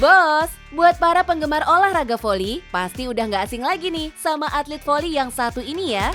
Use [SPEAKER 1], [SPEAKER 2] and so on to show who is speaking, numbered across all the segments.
[SPEAKER 1] Bos, buat para penggemar olahraga voli, pasti udah nggak asing lagi nih sama atlet voli yang satu ini ya.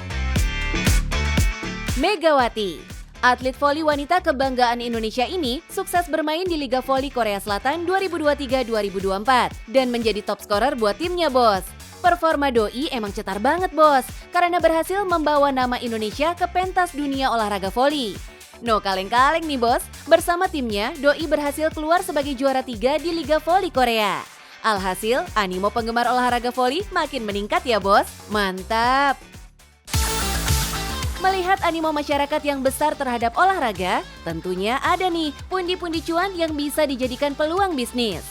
[SPEAKER 1] Megawati, atlet voli wanita kebanggaan Indonesia ini sukses bermain di Liga Voli Korea Selatan 2023-2024 dan menjadi top scorer buat timnya, bos. Performa Doi emang cetar banget, bos, karena berhasil membawa nama Indonesia ke pentas dunia olahraga voli. No kaleng-kaleng nih, bos, bersama timnya Doi berhasil keluar sebagai juara 3 di Liga Voli Korea. Alhasil, animo penggemar olahraga voli makin meningkat ya, bos. Mantap! Melihat animo masyarakat yang besar terhadap olahraga, tentunya ada nih pundi-pundi cuan yang bisa dijadikan peluang bisnis.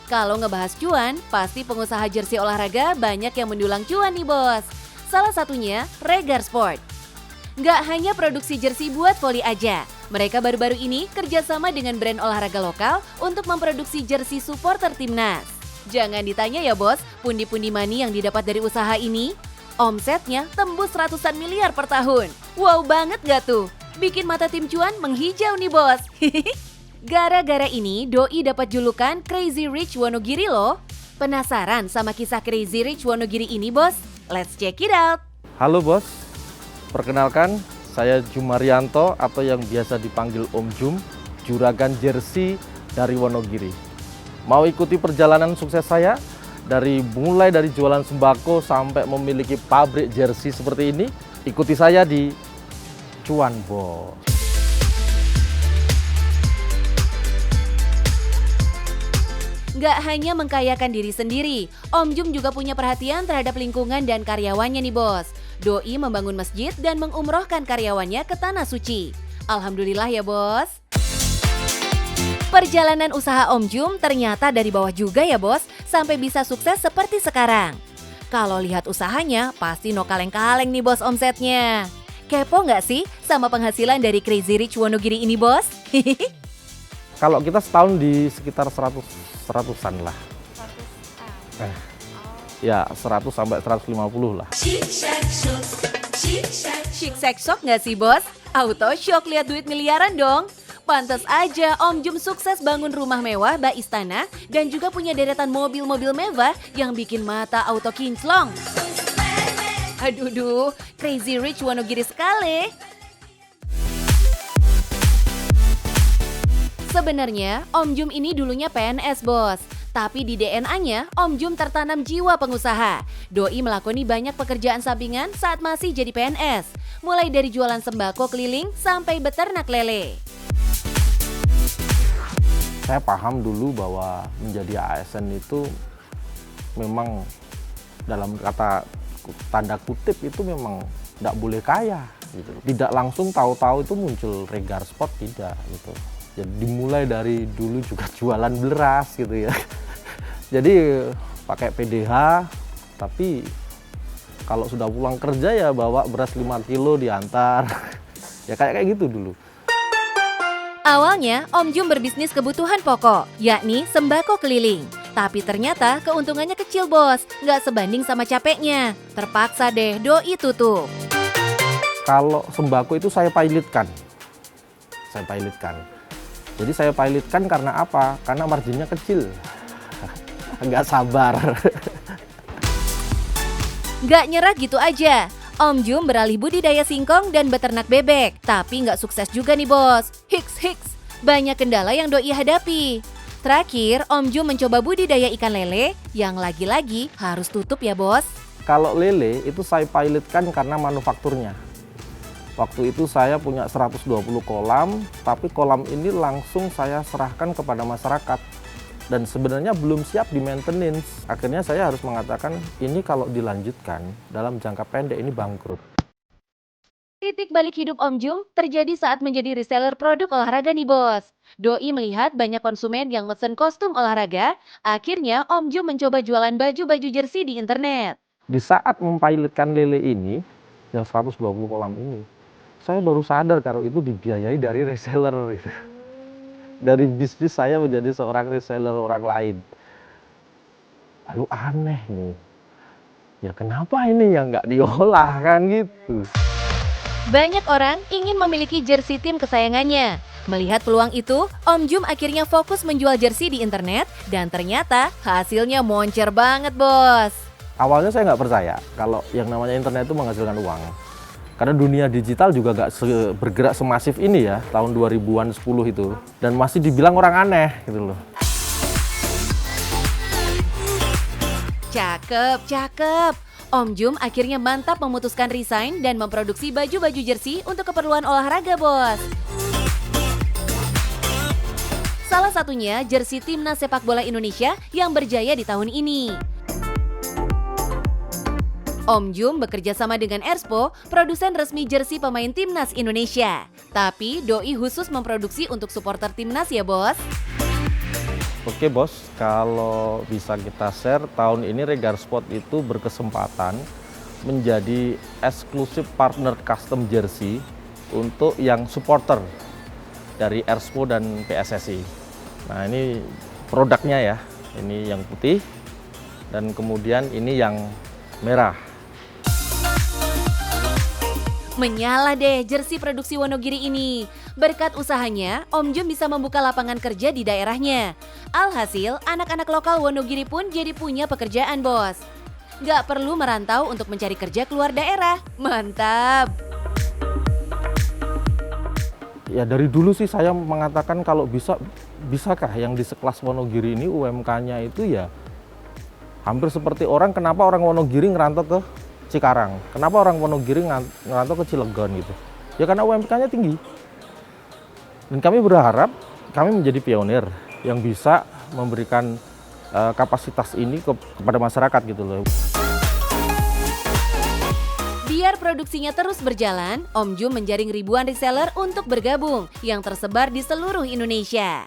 [SPEAKER 1] Kalau ngebahas cuan, pasti pengusaha jersey olahraga banyak yang mendulang cuan nih, bos. Salah satunya Regar Sport. Nggak hanya produksi jersey buat voli aja, mereka baru-baru ini kerjasama dengan brand olahraga lokal untuk memproduksi jersey supporter timnas. Jangan ditanya ya, bos, pundi-pundi money yang didapat dari usaha ini. Omsetnya tembus ratusan miliar per tahun. Wow banget gak tuh? Bikin mata tim cuan menghijau nih, bos. Gara-gara ini, Doi dapat julukan Crazy Rich Wonogiri loh. Penasaran sama kisah Crazy Rich Wonogiri ini, bos? Let's check it out.
[SPEAKER 2] Halo bos, perkenalkan saya Jumaryanto atau yang biasa dipanggil Om Jum, juragan jersey dari Wonogiri. Mau ikuti perjalanan sukses saya? Mulai dari jualan sembako sampai memiliki pabrik jersey seperti ini, ikuti saya di Cuan Bos.
[SPEAKER 1] Nggak hanya mengkayakan diri sendiri, Om Jum juga punya perhatian terhadap lingkungan dan karyawannya nih, bos. Doi membangun masjid dan mengumrohkan karyawannya ke Tanah Suci. Alhamdulillah ya, bos. Perjalanan usaha Om Jum ternyata dari bawah juga ya, bos, sampai bisa sukses seperti sekarang. Kalau lihat usahanya, pasti no kaleng-kaleng nih, bos, omsetnya. Kepo nggak sih sama penghasilan dari Crazy Rich Wonogiri ini, bos?
[SPEAKER 2] Kalau kita setahun di sekitar 100-an lah. Ya 100 sampai 150 lah.
[SPEAKER 1] Chic sex shock nggak sih, bos? Auto shock lihat duit miliaran dong. Pantas aja Om Jum sukses bangun rumah mewah bak istana dan juga punya deretan mobil-mobil mewah yang bikin mata auto kinclong. Aduh, Crazy Rich Wonogiri sekali. Sebenarnya Om Jum ini dulunya PNS, bos. Tapi di DNA-nya Om Jum tertanam jiwa pengusaha. Doi melakoni banyak pekerjaan sampingan saat masih jadi PNS. Mulai dari jualan sembako keliling sampai beternak lele.
[SPEAKER 2] Saya paham dulu bahwa menjadi ASN itu memang dalam kata tanda kutip itu memang tidak boleh kaya gitu. Tidak langsung tahu-tahu itu muncul Regar Sport, tidak gitu. Jadi dimulai dari dulu juga jualan beras gitu ya. Jadi pakai PDH, tapi kalau sudah pulang kerja ya bawa beras 5 kilo diantar. Ya kayak gitu dulu.
[SPEAKER 1] Awalnya, Om Jum berbisnis kebutuhan pokok, yakni sembako keliling. Tapi ternyata keuntungannya kecil, bos. Nggak sebanding sama capeknya. Terpaksa deh Doi tutup.
[SPEAKER 2] Kalau sembako itu saya pilotkan. Jadi saya pilotkan karena apa? Karena marginnya kecil. Nggak sabar.
[SPEAKER 1] Nggak nyerah gitu aja. Om Jum beralih budidaya singkong dan beternak bebek. Tapi nggak sukses juga nih, bos. Hiks. Banyak kendala yang Doi hadapi. Terakhir, Om Jum mencoba budidaya ikan lele yang lagi-lagi harus tutup ya, bos.
[SPEAKER 2] Kalau lele itu saya pilotkan karena manufakturnya. Waktu itu saya punya 120 kolam, tapi kolam ini langsung saya serahkan kepada masyarakat. Dan sebenarnya belum siap di maintenance. Akhirnya saya harus mengatakan ini kalau dilanjutkan dalam jangka pendek ini bangkrut.
[SPEAKER 1] Titik balik hidup Om Jum terjadi saat menjadi reseller produk olahraga nih, bos. Doi melihat banyak konsumen yang mesen kostum olahraga, akhirnya Om Jum mencoba jualan baju-baju jersey di internet.
[SPEAKER 2] Di saat mempilotkan lele ini, yang 120 kolam ini, saya baru sadar kalau itu dibiayai dari reseller gitu. Dari bisnis saya menjadi seorang reseller orang lain. Lalu aneh nih, ya kenapa ini yang nggak diolah kan gitu.
[SPEAKER 1] Banyak orang ingin memiliki jersey tim kesayangannya, Melihat peluang itu, Om Jum akhirnya fokus menjual jersey di internet dan ternyata hasilnya moncer banget, Bos.
[SPEAKER 2] Awalnya saya nggak percaya kalau yang namanya internet itu menghasilkan uang. Karena dunia digital juga nggak bergerak semasif ini ya, tahun 2000-an 10 itu. Dan masih dibilang orang aneh gitu loh.
[SPEAKER 1] Cakep, cakep. Om Jum akhirnya mantap memutuskan resign dan memproduksi baju-baju jersey untuk keperluan olahraga, Bos. Salah satunya jersey Timnas Sepak Bola Indonesia yang berjaya di tahun ini. Om Jum bekerja sama dengan Erspo, produsen resmi jersey pemain Timnas Indonesia. Tapi Doi khusus memproduksi untuk supporter Timnas ya, Bos.
[SPEAKER 2] Oke Bos, kalau bisa kita share, tahun ini Regar Sport itu berkesempatan menjadi eksklusif partner custom jersey untuk yang supporter dari Erspo dan PSSI. Nah ini produknya ya, ini yang putih dan kemudian ini yang merah.
[SPEAKER 1] Menyala deh jersey produksi Wonogiri ini. Berkat usahanya, Om Jum bisa membuka lapangan kerja di daerahnya. Alhasil, anak-anak lokal Wonogiri pun jadi punya pekerjaan, Bos. Gak perlu merantau untuk mencari kerja keluar daerah. Mantap!
[SPEAKER 2] Ya dari dulu sih saya mengatakan kalau bisakah yang di sekelas Wonogiri ini UMK-nya itu ya hampir seperti kenapa orang Wonogiri ngerantau ke Cikarang, kenapa orang Wonogiri ngerantau ke Cilegon gitu. Ya karena UMK-nya tinggi. Dan kami berharap kami menjadi pionir yang bisa memberikan kapasitas ini kepada masyarakat gitu loh.
[SPEAKER 1] Biar produksinya terus berjalan, Om Jum menjaring ribuan reseller untuk bergabung yang tersebar di seluruh Indonesia.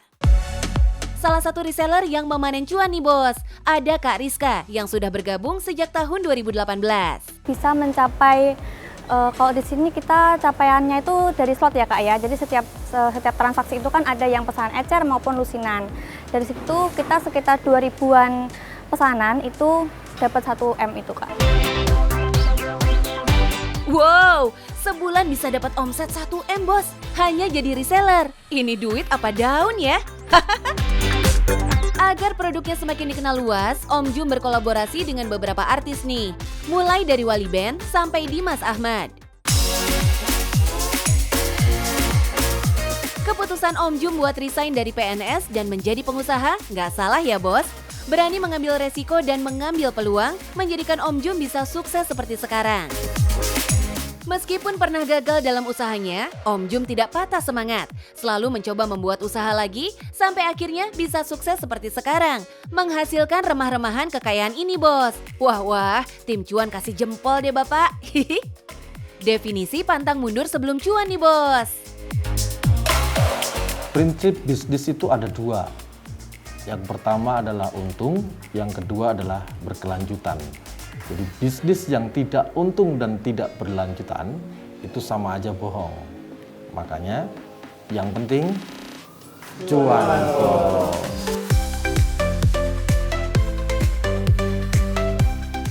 [SPEAKER 1] Salah satu reseller yang memanen cuan nih, Bos, ada Kak Rizka yang sudah bergabung sejak tahun 2018.
[SPEAKER 3] Bisa mencapai, kalau di sini kita capaiannya itu dari slot ya Kak ya, jadi setiap transaksi itu kan ada yang pesanan ecer maupun lusinan. Dari situ kita sekitar 2000-an pesanan itu dapat 1 M itu Kak.
[SPEAKER 1] Wow, sebulan bisa dapat omset 1 M, Bos, hanya jadi reseller. Ini duit apa daun ya? Agar produknya semakin dikenal luas, Om Jum berkolaborasi dengan beberapa artis nih. Mulai dari Wali Band sampai Dimas Ahmad. Keputusan Om Jum buat resign dari PNS dan menjadi pengusaha nggak salah ya, Bos. Berani mengambil resiko dan mengambil peluang menjadikan Om Jum bisa sukses seperti sekarang. Meskipun pernah gagal dalam usahanya, Om Jum tidak patah semangat. Selalu mencoba membuat usaha lagi sampai akhirnya bisa sukses seperti sekarang. Menghasilkan remah-remahan kekayaan ini, Bos. Wah, tim cuan kasih jempol deh, Bapak. Definisi pantang mundur sebelum cuan nih, Bos.
[SPEAKER 2] Prinsip bisnis itu ada 2. Yang pertama adalah untung, yang kedua adalah berkelanjutan. Jadi bisnis yang tidak untung dan tidak berlanjutan itu sama aja bohong. Makanya yang penting cuan, Bos.